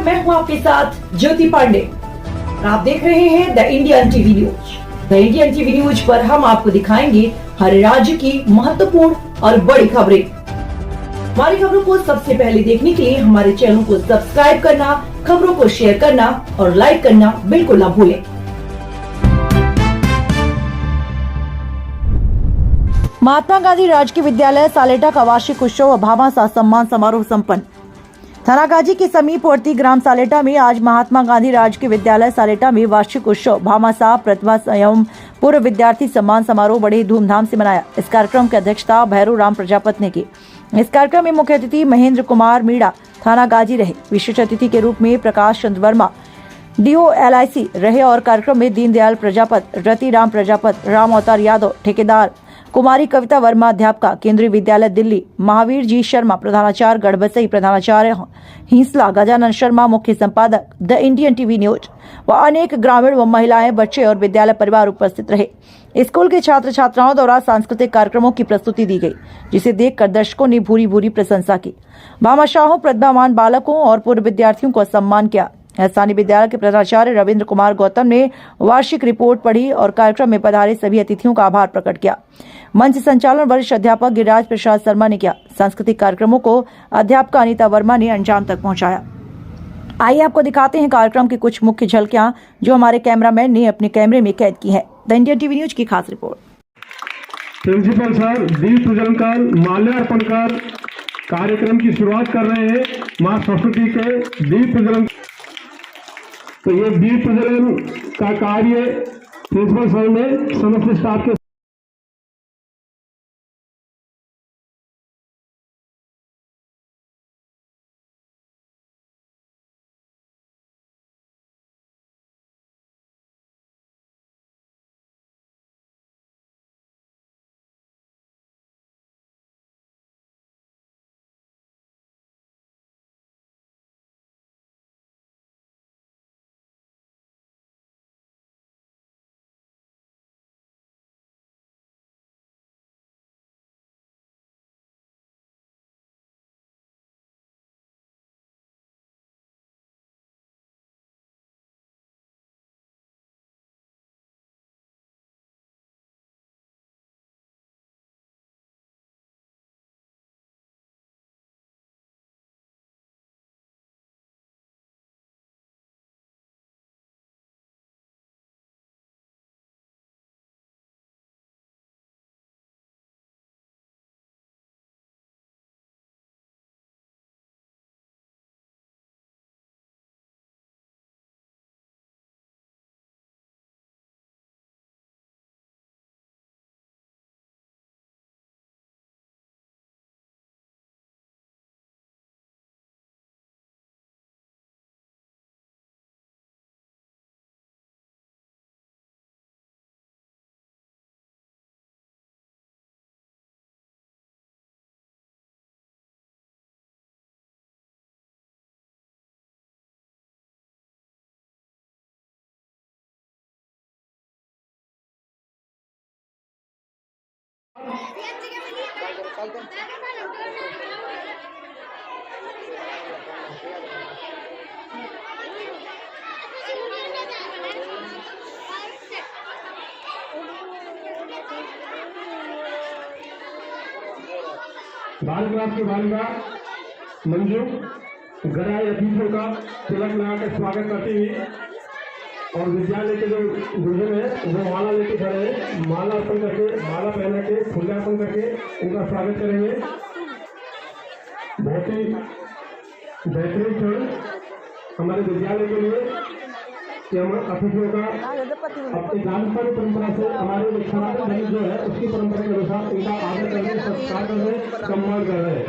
मैं हूँ आपके साथ ज्योति पांडे। आप देख रहे हैं the Indian TV news. The Indian TV news पर हम आपको दिखाएंगे हर राज्य की महत्वपूर्ण और बड़ी खबरें। हमारी खबरों को सबसे पहले देखने के लिए हमारे चैनल को सब्सक्राइब करना, खबरों को शेयर करना और लाइक करना बिल्कुल ना भूलें। महात्मा गांधी राजकीय विद्यालय सालेटा का वार्षिक उत्सव व भामाशाह सम्मान समारोह संपन्न। थानागाजी के समीपवर्ती ग्राम सालेटा में आज महात्मा गांधी राजकीय विद्यालय सालेटा में वार्षिक उत्सव भामाशाह प्रतिभा एवं पूर्व विद्यार्थी सम्मान समारोह बड़े धूमधाम से मनाया। इस कार्यक्रम की अध्यक्षता भैरव राम प्रजापति ने की। इस कार्यक्रम में मुख्य अतिथि महेंद्र कुमार मीणा थानागाजी रहे। विशेष अतिथि के रूप में प्रकाश चंद्र वर्मा DO LIC रहे और कार्यक्रम में दीनदयाल प्रजापति, रति राम प्रजापति, राम अवतार यादव ठेकेदार, कुमारी कविता वर्मा अध्यापका केंद्रीय विद्यालय दिल्ली, महावीर जी शर्मा प्रधानाचार्य गढ़बसई, प्रधानाचार्य हिंसला, गजानन शर्मा मुख्य संपादक द इंडियन टीवी न्यूज व अनेक ग्रामीण व महिलाएं, बच्चे और विद्यालय परिवार उपस्थित रहे। स्कूल के छात्र छात्राओं द्वारा सांस्कृतिक कार्यक्रमों की प्रस्तुति दी गई, जिसे देखकर दर्शकों ने भूरी भूरी प्रशंसा की। भामाशाहों, प्रतिभावान बालकों और पूर्व विद्यार्थियों को सम्मान किया। स्थानीय विद्यालय के प्रधानाचार्य रविंद्र कुमार गौतम ने वार्षिक रिपोर्ट पढ़ी और कार्यक्रम में पधारे सभी अतिथियों का आभार प्रकट किया। मंच संचालन वरिष्ठ अध्यापक गिरिराज प्रसाद शर्मा ने किया। सांस्कृतिक कार्यक्रमों को अध्यापिका अनीता वर्मा ने अंजाम तक पहुंचाया। आइए आपको दिखाते हैं कार्यक्रम की कुछ मुख्य झलकियां जो हमारे कैमरामैन ने अपने कैमरे में कैद की है। द इंडियन टीवी न्यूज की खास रिपोर्ट। प्रिंसिपल सर दीप प्रज्वलन कर माल्यार्पण कर कार्यक्रम की शुरुआत कर रहे हैं। मां सरस्वती के दीप प्रज्वलन, तो ये दीप प्रज्वलन का कार्य प्रिंसिपल सर ने समस्त स्टाफ के बाल क्लास की बालिका मंजू गराई अतिथियों का तिलक लगाकर स्वागत करती हुई और विद्यालय के जो गुरुजन है वो माला लेके खड़े हैं। माला अर्पण करके, माला पहना के, फूल्यार्पण करके उनका स्वागत करेंगे। बहुत ही बेहतरीन क्षण हमारे विद्यालय के लिए कि हम अतिथियों का अपनी जानकारी परंपरा से हमारे सनातन जो है उसकी परंपरा के अनुसार उनका आदर करने, सत्कार करने, सम्मान कर रहे हैं।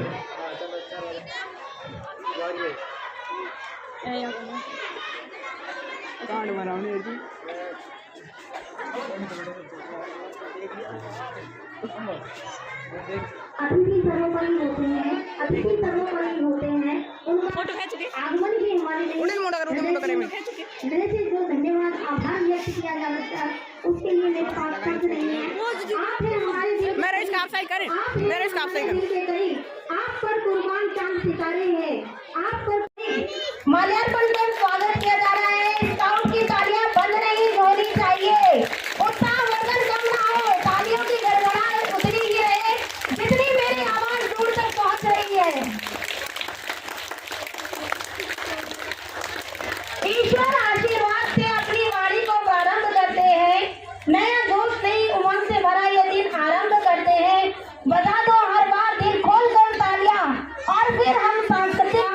अतिथि सर्वोपरि होते हैं, अतिथि सर्वोपरि होते हैं। आगमन की हमारे से जो धन्यवाद आभार व्यक्त किया जा सकता है उसके लिए मेरे पास शब्द नहीं है। आप हैं हमारे दिल के करीब, आप पर कुर्बान चांद सितारे हैं, आप पर माल्यार्पण कर स्वागत किया जा रहा है। स्काउट की तालियां बंद नहीं होनी चाहिए। उत्साह वर्धन कम ना हो, तालियों की गड़गड़ाहट उतनी ही रहे जितनी मेरी आवाज दूर तक पहुंच रही है। ईश्वर आशीर्वाद से अपनी वाणी को प्रारंभ करते हैं। नया जोश नई उमंग से भरा ये दिन आरंभ करते हैं। बजा दो हर बार दिल खोल कर तालियां, और फिर हम सांस्कृतिक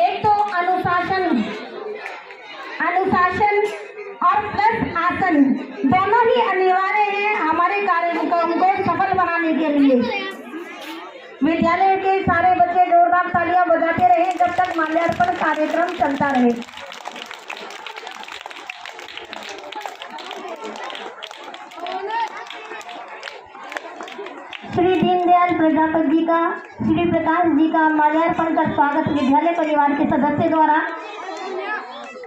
एक तो अनुशासन और प्लस आसन दोनों ही अनिवार्य हैं हमारे कार्यक्रम को सफल बनाने के लिए। विद्यालय के सारे बच्चे जोरदार तालियां बजाते रहे जब तक माल्यार्पण कार्यक्रम चलता रहे। श्री दीनदयाल प्रजापति जी का, श्री प्रकाश जी का माल्यार्पण का स्वागत विद्यालय परिवार के सदस्य द्वारा।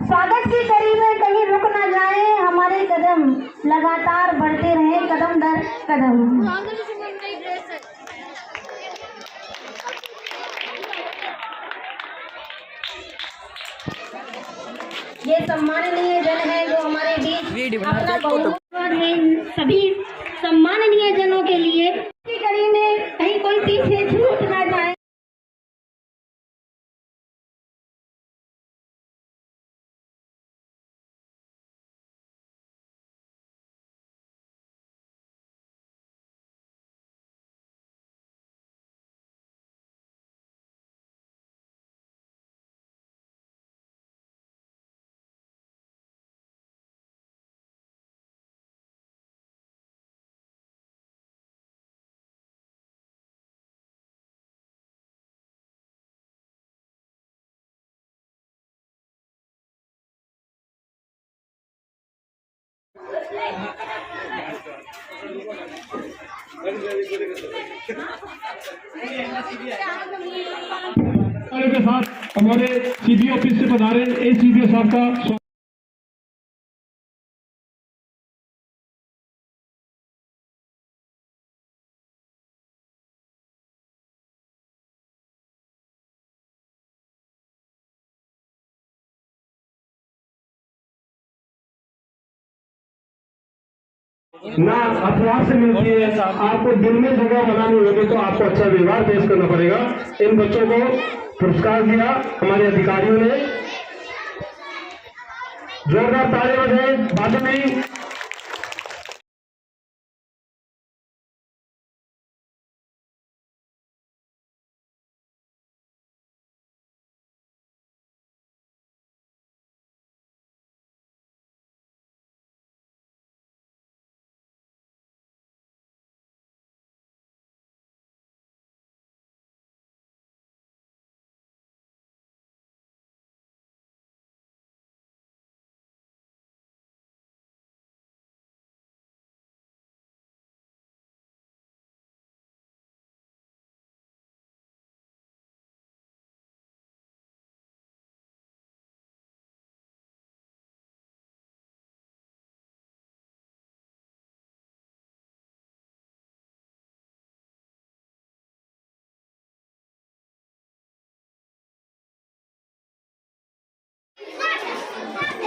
स्वागत की कड़ी में कहीं रुक न जाए, हमारे कदम लगातार बढ़ते रहे कदम दर कदम। ये सम्माननीय जन है जो हमारे बीच अपना बहुत है। सभी सम्माननीय जनों के लिए की कड़ी में कहीं कोई पीछे छूट ना जाए। के साथ हमारे सीबीओ ऑफिस से पधारे एसीबीओ साहब का ना अखबार से मिलती है। आपको दिन में जगह बनानी होगी तो आपको अच्छा व्यवहार पेश करना पड़ेगा। इन बच्चों को पुरस्कार दिया हमारे अधिकारियों ने। जोरदार ताली बजाए, बाजू नहीं।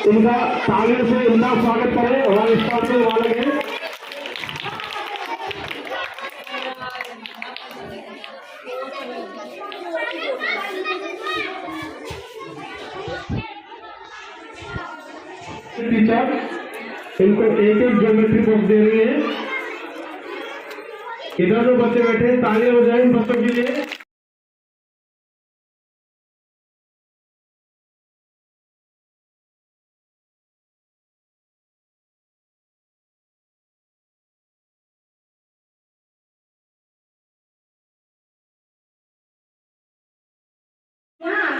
इनका तालियों से इनका स्वागत करें। हमारे स्टाफ के मालक हैं। टीचर इनको एक एक ज्योमेट्री बॉक्स दे रही है। इधर जो बच्चे बैठे हैं तालियां बजाएं इन बच्चों के लिए।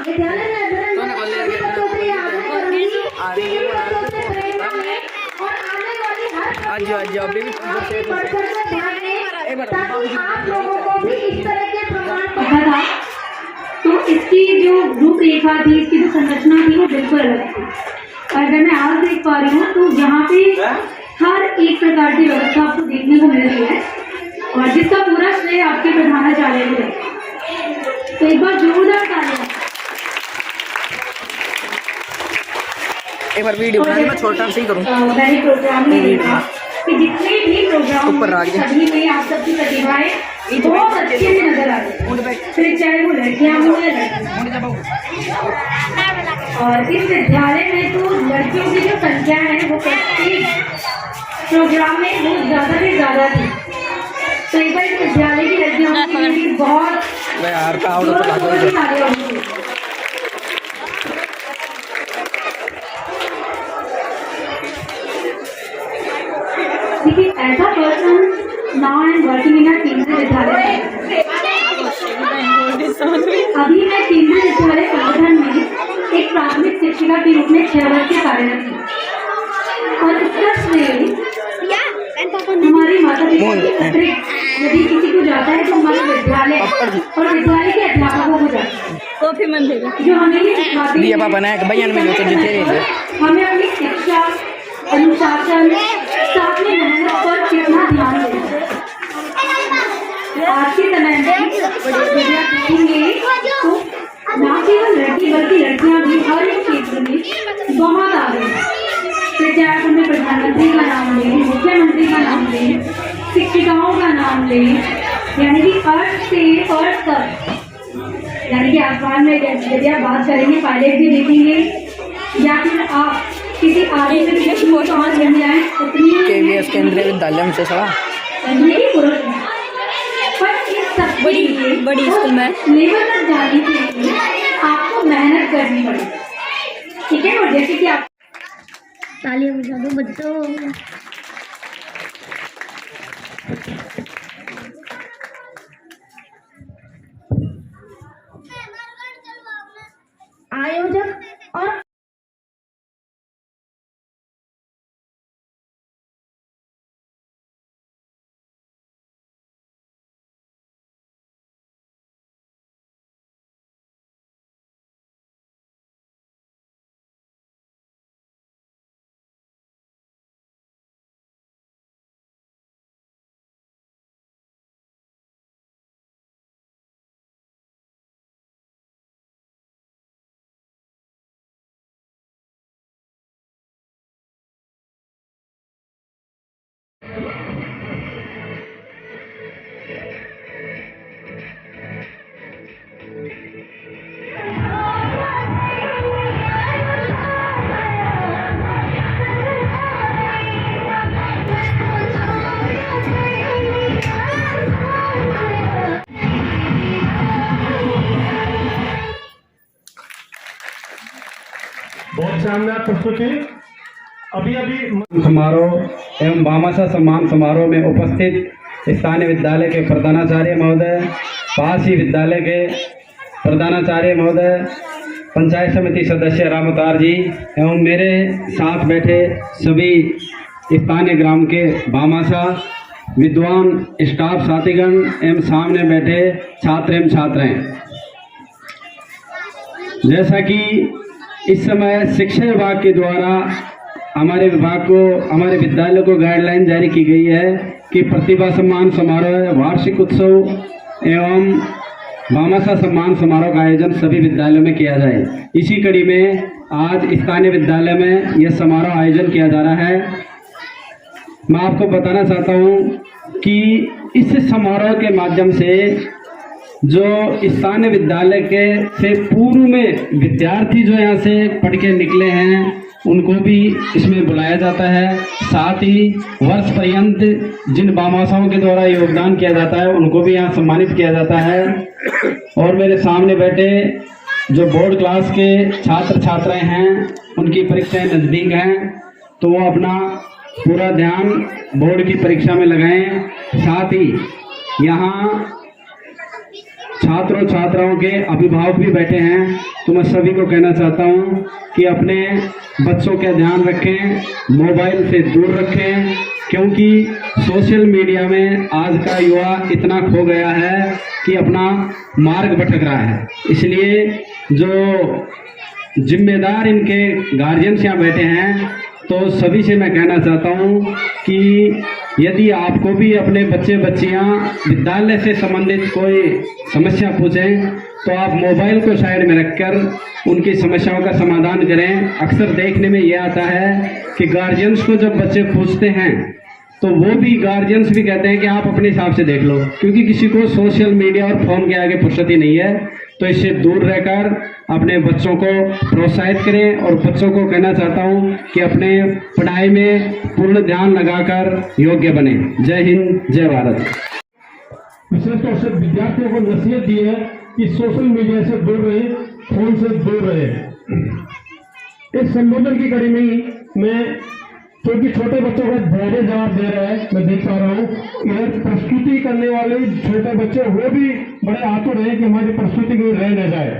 विद्यालय में अध्ययन बच्चों से आगे करूंगी कि ये बच्चों से प्रेरणा है और आने वाली हर बढ़-चढ़ कर ध्यान दें ताकि आप लोगों को भी इस तरह के प्रमाण पत्र था। तो इसकी जो रूपरेखा थी, इसकी जो संरचना थी वो बिल्कुल अलग थी। और अगर मैं आज देख पा रही हूँ तो यहाँ पे हर एक प्रकार की व्यवस्था आपको देखने को मिल रही है और जिसका पूरा श्रेय आपके प्रधानाचार्य को है। तो एक बार जोरदार तालियां। एक बार वीडियो बना ली, मैं छोटा सा ही करूँ। मैंने प्रोग्राम में देखा कि जितने भी प्रोग्राम ऊपर आ गया। सभी में आप सबकी प्रतिभाएं बहुत अच्छे से नजर आ रही है, फिर चाहे वो लड़कियां हो या लड़के। और इस विद्यालय में तो लड़कियों की जो संख्या है वो प्रत्येक प्रोग्राम में बहुत ज़्यादा से ज़्यादा थी। तो एक बार इस विद्यालय की लड़कियों के लिए बहुत तालियां होनी चाहिए। देखिए, ऐसा person now I am working in a Kendriya Vidyalaya. अभी मैं केंद्रीय विद्यालय संगठन में एक प्राथमिक शिक्षिका के रूप में 6 वर्ष से कार्यरत हूँ और इसका श्रेय हमारी माता पिता के अतिरिक्त यदि किसी को जाता है तो हमारे विद्यालय और विद्यालय के अध्यापकों को जाता है, जो हमें ये सिखाते हैं हमें अपनी शिक्षा, अनुशासन, साथ में मेहनत पर कितना ध्यान देना है। आज के समय में विद्या देखेंगे तो न केवल लड़की बल्कि लड़कियां भी हर एक क्षेत्र में बहुत आगे हैं। फिर चाहे उनमें प्रधानमंत्री का नाम लें, मुख्यमंत्री का नाम लें, शिक्षिकाओं का नाम लें, यानी कि अर्थ से अर्थ तक, यानी कि आसमान में यदि आप बात करेंगे पायलट भी देखेंगे या फिर आप किसी आगे में किसी को समझ मिल जाए उतनी KVS केंद्रीय विद्यालय में से सड़ा नहीं पुरुष है। पर इस सब बड़ी स्कूल में लेवल तक जाने के लिए आपको मेहनत करनी पड़ेगी, ठीक है। और जैसे कि आप तालियां बजा दो बच्चों। आयोजक और बहुत शानदार प्रस्तुति। अभी समारोह एवं भामाशाह सम्मान समारोह में उपस्थित स्थानीय विद्यालय के प्रधानाचार्य महोदय, पास ही विद्यालय के प्रधानाचार्य महोदय, पंचायत समिति सदस्य रामतार जी एवं मेरे साथ बैठे सभी स्थानीय ग्राम के भामाशाह विद्वान स्टाफ साथीगण एवं सामने बैठे छात्र एवं छात्राएं, जैसा कि इस समय शिक्षा विभाग के द्वारा हमारे विभाग को, हमारे विद्यालय को गाइडलाइन जारी की गई है कि प्रतिभा सम्मान समारोह, वार्षिक उत्सव एवं भामाशाह सम्मान समारोह का आयोजन सभी विद्यालयों में किया जाए। इसी कड़ी में आज स्थानीय विद्यालय में यह समारोह आयोजन किया जा रहा है। मैं आपको बताना चाहता हूँ कि इस समारोह के माध्यम से जो स्थानीय विद्यालय के से पूर्व में विद्यार्थी जो यहाँ से पढ़ के निकले हैं उनको भी इसमें बुलाया जाता है। साथ ही वर्ष पर्यंत जिन भामाशाहों के द्वारा योगदान किया जाता है उनको भी यहाँ सम्मानित किया जाता है। और मेरे सामने बैठे जो बोर्ड क्लास के छात्र छात्राएं हैं उनकी परीक्षाएं नज़दीक हैं, तो वो अपना पूरा ध्यान बोर्ड की परीक्षा में लगाएं। साथ ही यहाँ छात्रों छात्राओं के अभिभावक भी बैठे हैं, तो मैं सभी को कहना चाहता हूँ कि अपने बच्चों का ध्यान रखें, मोबाइल से दूर रखें, क्योंकि सोशल मीडिया में आज का युवा इतना खो गया है कि अपना मार्ग भटक रहा है। इसलिए जो जिम्मेदार इनके गार्जियंस यहाँ बैठे हैं तो सभी से मैं कहना चाहता हूँ कि यदि आपको भी अपने बच्चे बच्चियाँ विद्यालय से संबंधित कोई समस्या पूछें तो आप मोबाइल को साइड में रखकर उनकी समस्याओं का समाधान करें। अक्सर देखने में ये आता है कि गार्जियंस को जब बच्चे पूछते हैं तो वो भी गार्जियंस भी कहते हैं कि आप अपने हिसाब से देख लो, क्योंकि किसी को सोशल मीडिया और फोन के आगे फुर्सत ही नहीं है। तो इससे दूर रहकर अपने बच्चों को प्रोत्साहित करें और बच्चों को कहना चाहता हूं कि अपने पढ़ाई में पूर्ण ध्यान लगाकर योग्य बने। जय हिंद, जय भारत। विशेष तौर से विद्यार्थियों को नसीहत दी है कि सोशल मीडिया से दूर रहे, फोन से दूर रहे। इस संबोधन की कड़ी में ही मैं, क्योंकि छोटे बच्चों का धैर्य जवाब दे रहा है, मैं देख पा रहा हूँ इधर प्रस्तुति करने वाले छोटे बच्चे वो भी बड़े आतुर हैं कि हमारी प्रस्तुति में रह न जाए।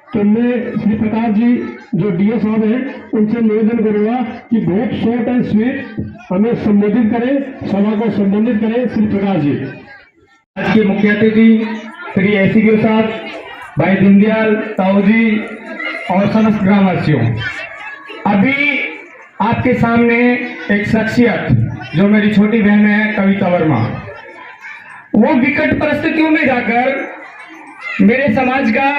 तो मैं श्री प्रकाश जी जो डीओ साहब हैं उनसे निवेदन करूंगा कि बहुत शॉर्ट एंड स्वीट हमें संबोधित करें, सभा को संबोधित करें। श्री प्रकाश जी। आज के मुख्य अतिथि श्री एसीक्यू साहब, भाई दीनदयाल, ताऊ जी और समस्त ग्रामवासियों, अभी आपके सामने एक शख्सियत जो मेरी छोटी बहन है कविता वर्मा, वो विकट परिस्थितियों में जाकर मेरे समाज का,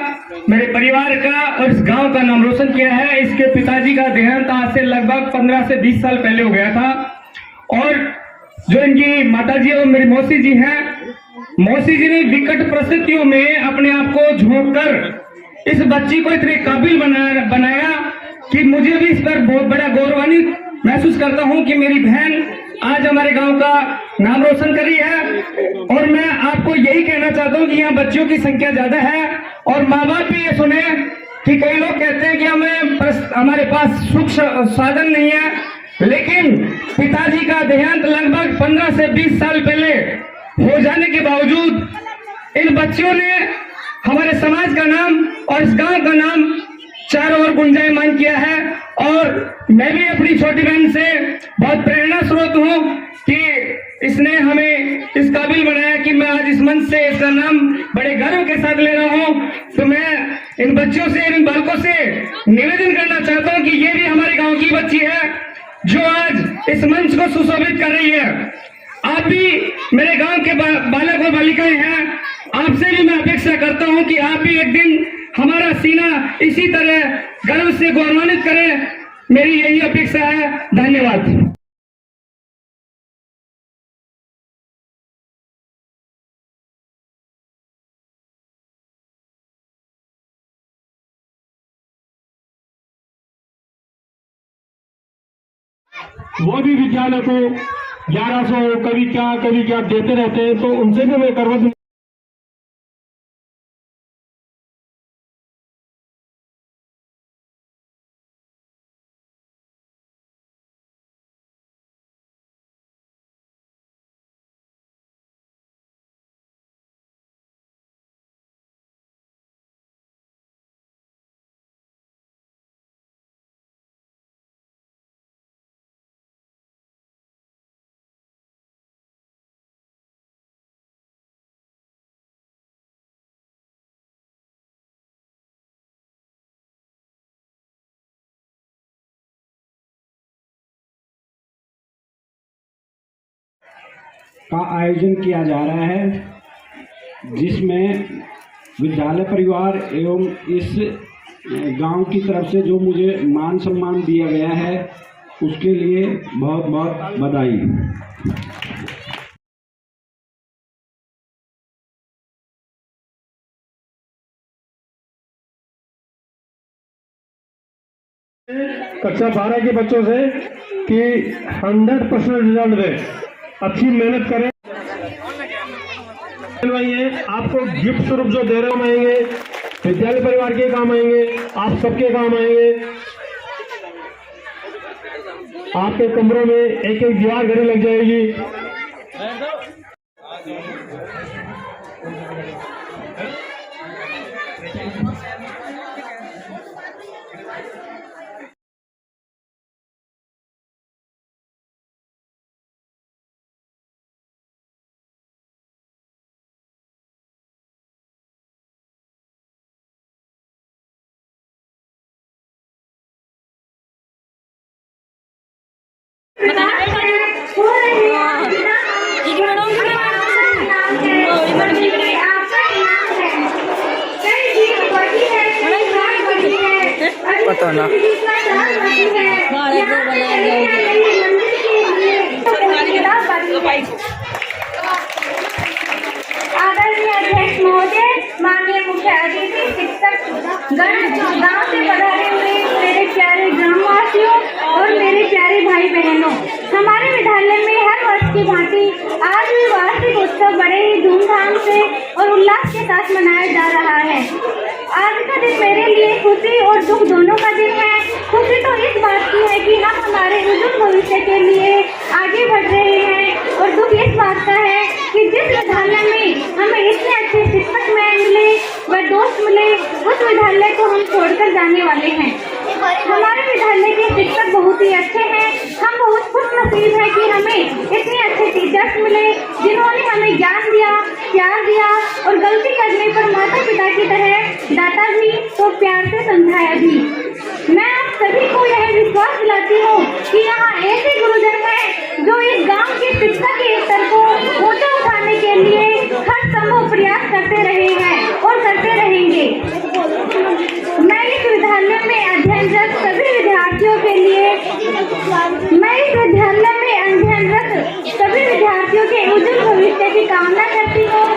मेरे परिवार का और इस गांव का नाम रोशन किया है। इसके पिताजी का देहांत आज से लगभग 15 से 20 साल पहले हो गया था और जो इनकी माताजी और मेरी मौसी जी हैं, मौसी जी ने विकट परिस्थितियों में अपने आप को झोंक कर इस बच्ची को इतने काबिल बनाया कि मुझे भी इस पर बहुत बड़ा गौरवान्वित महसूस करता हूं कि मेरी बहन आज हमारे गांव का नाम रोशन करी है। और मैं आपको यही कहना चाहता हूं कि यहाँ बच्चों की संख्या ज्यादा है और माँ बाप भी ये सुने कि कई लोग कहते हैं कि हमारे पास सुख साधन नहीं है, लेकिन पिताजी का देहांत लगभग 15 से 20 साल पहले हो जाने के बावजूद इन बच्चियों ने हमारे समाज का नाम और इस गांव का नाम चारों ओर गुंजायमान किया है। और मैं भी अपनी छोटी बहन से बहुत प्रेरणा स्रोत हूं कि इसने हमें इस काबिल बनाया कि मैं आज इस मंच से इसका नाम बड़े गर्व के साथ ले रहा हूं। तो मैं इन बच्चों से, इन बालकों से निवेदन करना चाहता हूं कि ये भी हमारे गांव की बच्ची है जो आज इस मंच को सुशोभित कर रही है। आप भी मेरे गांव के बालक और बालिकाएं हैं, आपसे भी मैं अपेक्षा करता हूं कि आप भी एक दिन हमारा सीना इसी तरह गर्व से गौरवान्वित करें। मेरी यही अपेक्षा है। धन्यवाद। वो भी विद्यालय को 1100 कभी क्या देते रहते हैं, तो उनसे भी मैं करवत का आयोजन किया जा रहा है, जिसमें विद्यालय परिवार एवं इस गांव की तरफ से जो मुझे मान सम्मान दिया गया है उसके लिए बहुत बहुत बधाई। कक्षा 12 के बच्चों से कि 100% रिजल्ट दें, अच्छी मेहनत करें। आपको गिफ्ट स्वरूप जो दे रहे हम आएंगे, विद्यालय परिवार के काम आएंगे, आप सबके काम आएंगे। आपके कमरों में एक एक दीवार घड़ी लग जाएगी। पता ना। आदरणीय अध्यक्ष महोदय, माननीय मुख्य अतिथि, शिक्षक गण, गांव से पधारे हुए मेरे प्यारे ग्रामवासियों और मेरे प्यारे भाई बहनों, हमारे विद्यालय में हर वर्ष की भांति आज भी वार्षिक उत्सव बड़े ही धूमधाम से और उल्लास के साथ मनाया जा रहा है। आज का दिन मेरे लिए खुशी और दुख दोनों का दिन है। खुशी तो इस बात की है कि हम हमारे उज्जवल भविष्य के लिए आगे बढ़ रहे हैं, और दुख इस बात का है कि जिस विद्यालय में हमें इतने अच्छे शिक्षक मिले व दोस्त मिले, उस विद्यालय को हम छोड़कर जाने वाले हैं। हमारे विद्यालय के शिक्षक बहुत ही अच्छे हैं। हम बहुत खुश नसीब है कि हमें इतने अच्छे टीचर्स मिले, जिन्होंने हमें ज्ञान दिया, प्यार दिया, और गलती करने पर माता पिता की तरह डांटा भी तो प्यार से समझाया भी। मैं आप सभी को यह विश्वास दिलाती हूँ कि यहाँ ऐसे गुरुजन हैं जो इस गांव की शिक्षा के स्तर को ऊंचा उठाने के लिए हर संभव प्रयास करते रहे हैं और करते रहेंगे। मैं इस विद्यालय में अध्ययनरत सभी विद्यार्थियों के उज्जवल भविष्य की कामना करती हूँ।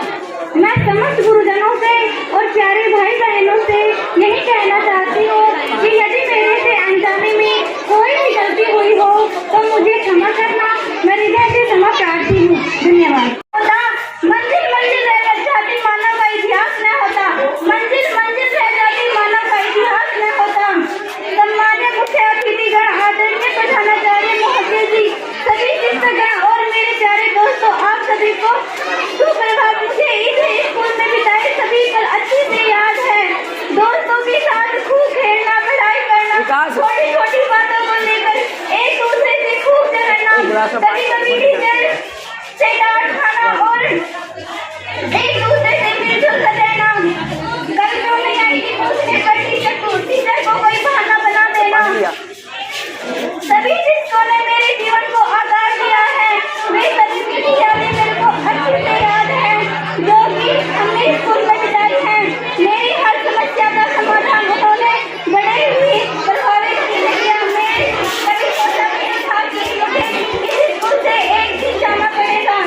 मैं समस्त गुरुजनों से और प्यारे भाई बहनों से यही कहना चाहती हूँ कि यदि मेरे से अनजाने में कोई भी गलती हुई हो तो मुझे क्षमा करना। मैं हृदय से क्षमा प्रार्थी हूँ। धन्यवाद। मंजिल मंजिल रह जाती मानव का इतिहास न होता, मंजिल मंजिल रह जाती मानव का इतिहास न होता। सम्मान्य मुख्य अतिथिगण, आदरणीय प्रधानाचार्य महोदय जी, सभी शिक्षकगण और मेरे प्यारे दोस्तों, आप सभी को सुप्रभात। मुझे इस स्कूल में बिताए सभी पल अच्छी से याद है। दोस्तों के साथ खूब खेलना, पढ़ाई करना, छोटी छोटी बातों को लेकर एक दूसरे से खूब झगड़ना, कभी कभी टीचर से डांट खाना और एक दूसरे से मिलजुल कर रहना। कभी तो नहीं आई कि पूछने पर टीचर को कोई बहाना बना देना। सभी शिक्षकों ने मेरे जीवन को आकार दिया है। वे सभी की यादें मेरे को अच्छे से याद है, जो कि हमने स्कूल में बिताई है। मेरी हर समस्या का समाधान उन्होंने बड़े ही प्रभावी तरीके से किया। मैं कभी सोचा नहीं था कि मुझे इस स्कूल से एक दिन जाना पड़ेगा।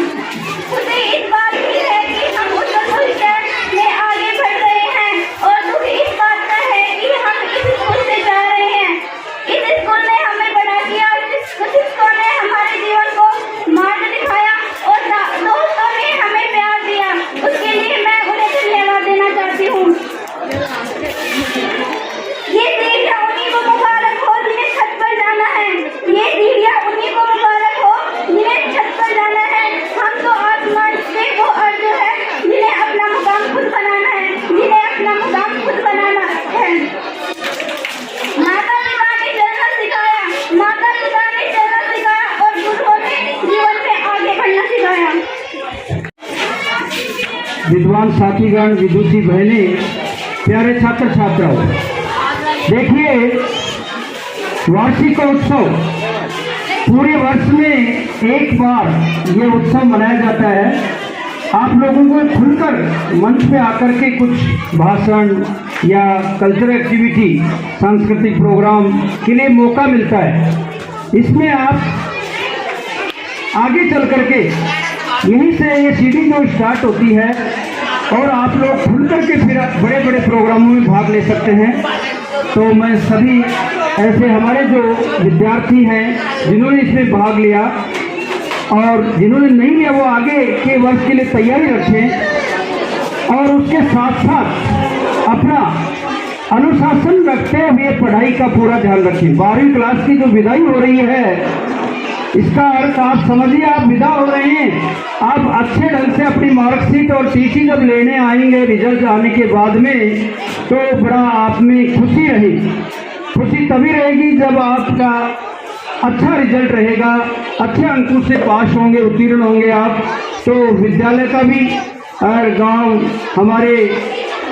मुझे इस बात की है कि हम उज्जवल भविष्य में आगे बढ़ रहे हैं, और दुख इस बात का है कि हम इस स्कूल से जा रहे हैं। इस स्कूल ने हमें बड़ा किया, शिक्षकों ने हमारे जीवन को मार्ग दिखाया, और दोस्तों ने हमें प्यार दिया। उसके लिए मैं उन्हें धन्यवाद देना चाहती हूँ। ये सीढ़ियाँ उन्हीं को मुबारक हो जिन्हें छत पर जाना है। ये सीढ़ियाँ उन्हीं को मुबारक हो जिन्हें छत पर जाना है। हम तो आसमान से वो अर्ज है जिन्हें अपना मुकाम खुद बनाना है, जिन्हें अपना मुकाम खुद बनाना है। माता पिता ने चलना सिखाया, माता पिता ने चलना सिखाया, और गुरुओं ने जीवन में आगे बढ़ना सिखाया। विद्वान साथीगण, विदुषी बहनें, प्यारे छात्र छात्राओं, देखिए वार्षिक उत्सव पूरे वर्ष में एक बार ये उत्सव मनाया जाता है। आप लोगों को खुलकर मंच पे आकर के कुछ भाषण या कल्चरल एक्टिविटी, सांस्कृतिक प्रोग्राम के लिए मौका मिलता है। इसमें आप आगे चल करके यहीं से ये सीढ़ी जो स्टार्ट होती है, और आप लोग खुल करके फिर बड़े बड़े प्रोग्रामों में भाग ले सकते हैं। तो मैं सभी ऐसे हमारे जो विद्यार्थी हैं जिन्होंने इसमें भाग लिया और जिन्होंने नहीं लिया, वो आगे के वर्ष के लिए तैयारी रखें, और उसके साथ साथ अपना अनुशासन रखते हुए पढ़ाई का पूरा ध्यान रखें। 12वीं क्लास की जो विदाई हो रही है, इसका अर्थ आप समझिए, आप विदा हो रहे हैं। आप अच्छे ढंग से अपनी मार्कशीट और टीसी जब लेने आएंगे रिजल्ट आने के बाद में, तो बड़ा आप में खुशी रहेगी। खुशी तभी रहेगी जब आपका अच्छा रिजल्ट रहेगा, अच्छे अंकों से पास होंगे, उत्तीर्ण होंगे आप, तो विद्यालय का भी और गांव हमारे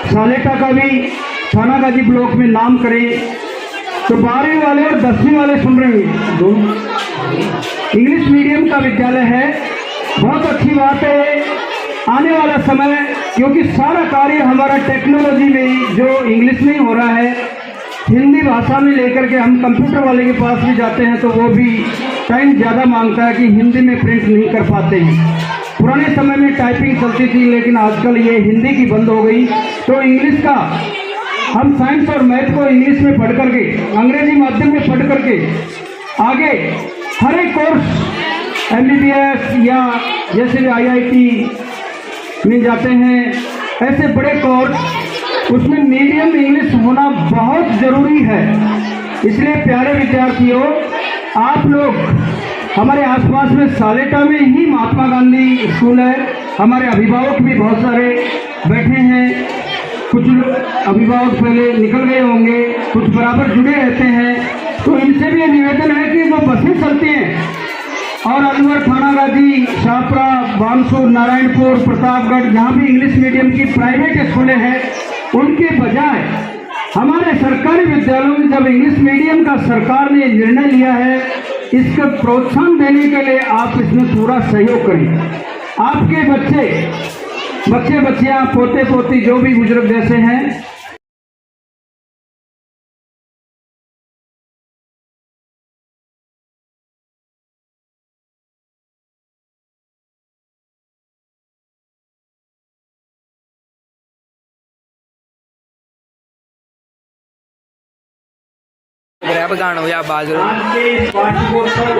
सालेटा का भी थानागाजी ब्लॉक में नाम करें। तो 12वीं वाले और 10वीं वाले सुन रहे हैं दोनों। इंग्लिश मीडियम का विद्यालय है। बहुत अच्छी बात है। आने वाला समय, क्योंकि सारा कार्य हमारा टेक्नोलॉजी में ही जो इंग्लिश में ही हो रहा है, हिंदी भाषा में लेकर के हम कंप्यूटर वाले के पास भी जाते हैं तो वो भी टाइम ज़्यादा मांगता है कि हिंदी में प्रिंट नहीं कर पाते हैं। पुराने समय में टाइपिंग चलती थी, लेकिन आजकल ये हिंदी की बंद हो गई। तो इंग्लिश का हम साइंस और मैथ को इंग्लिश में पढ़ करके, अंग्रेजी माध्यम में पढ़ करके आगे हर एक कोर्स MBBS या जैसे IIT में जाते हैं, ऐसे बड़े कोर्स, उसमें मीडियम इंग्लिश होना बहुत ज़रूरी है। इसलिए प्यारे विद्यार्थियों, आप लोग, हमारे आसपास में सालेटा में ही महात्मा गांधी स्कूल है। हमारे अभिभावक भी बहुत सारे बैठे हैं। कुछ अभिभावक पहले निकल गए होंगे, कुछ बराबर जुड़े रहते हैं। तो इनसे भी ये निवेदन है कि जो बसें चलती हैं और अलवर, थानागाजी, शाहपुरा, बानसूर, नारायणपुर, प्रतापगढ़, जहाँ भी इंग्लिश मीडियम की प्राइवेट स्कूलें हैं, उनके बजाय हमारे सरकारी विद्यालयों में जब इंग्लिश मीडियम का सरकार ने निर्णय लिया है, इसका प्रोत्साहन देने के लिए आप इसमें पूरा सहयोग करें। आपके बच्चे बच्चियां, पोते पोती, जो भी बुजुर्ग जैसे हैं, अब गाना हो या बाजू आज के इस वार्षिकोत्सव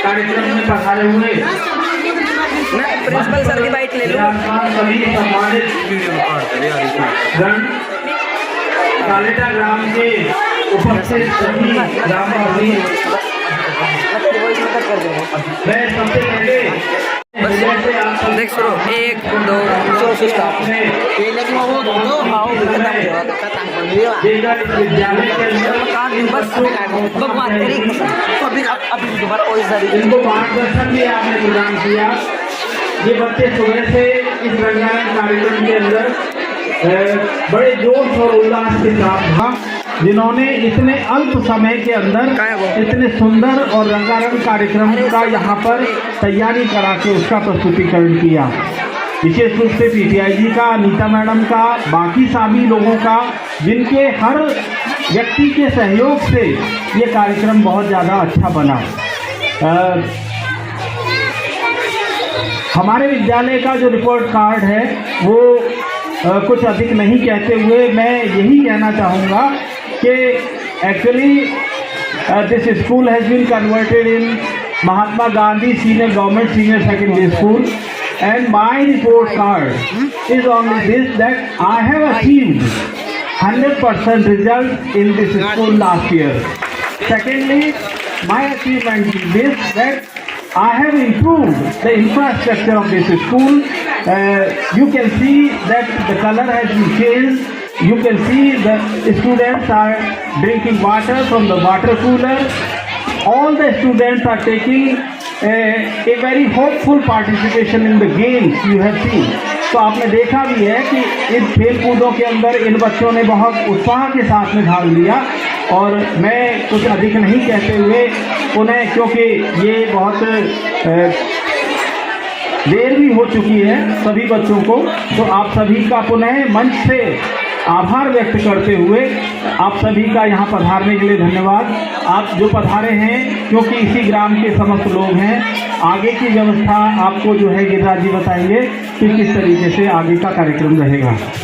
कार्यक्रम में पधारे हुए मैं प्रिंसिपल सर की बाइट ले लूं। सभी सम्मानित गण, सालेटा ग्राम के उपस्थित सभी ग्रामवासी, मैं सबसे पहले देख सुनो, 1 2 देकर इस विद्यालय के अंदर इनको मार्गदर्शन भी आपने प्रदान किया। ये बच्चे सुबह से इस रंगारंग कार्यक्रम के अंदर बड़े जोश और उल्लास के साथ था, जिन्होंने इतने अल्प समय के अंदर इतने सुंदर और रंगारंग कार्यक्रम का यहाँ पर तैयारी करा के उसका प्रस्तुतिकरण किया। विशेष रूप से PTI जी का, अनीता मैडम का, बाकी सभी लोगों का, जिनके हर व्यक्ति के सहयोग से ये कार्यक्रम बहुत ज़्यादा अच्छा बना। हमारे विद्यालय का जो रिपोर्ट कार्ड है वो कुछ अधिक नहीं कहते हुए मैं यही कहना चाहूँगा कि actually this school has been converted in Mahatma Gandhi senior government senior secondary school, and my report card is only this, that I have achieved 100% result in this school last year. Secondly, my achievement is this, that I have improved the infrastructure of this school. You can see that the color has been changed. You can see the students are drinking water from the water cooler. All the students are taking a very hopeful participation in the games you have seen. तो आपने देखा भी है कि इन खेल कूदों के अंदर इन बच्चों ने बहुत उत्साह के साथ में भाग लिया। और मैं कुछ अधिक नहीं कहते हुए उन्हें, क्योंकि ये बहुत देर भी हो चुकी है सभी बच्चों को, तो आप सभी का पुनः मंच से आभार व्यक्त करते हुए आप सभी का यहाँ पधारने के लिए धन्यवाद। आप जो पधारे हैं, क्योंकि इसी ग्राम के समस्त लोग हैं, आगे की व्यवस्था आपको जो है गिरिराज जी बताएंगे कि किस तरीके से आगे का कार्यक्रम रहेगा।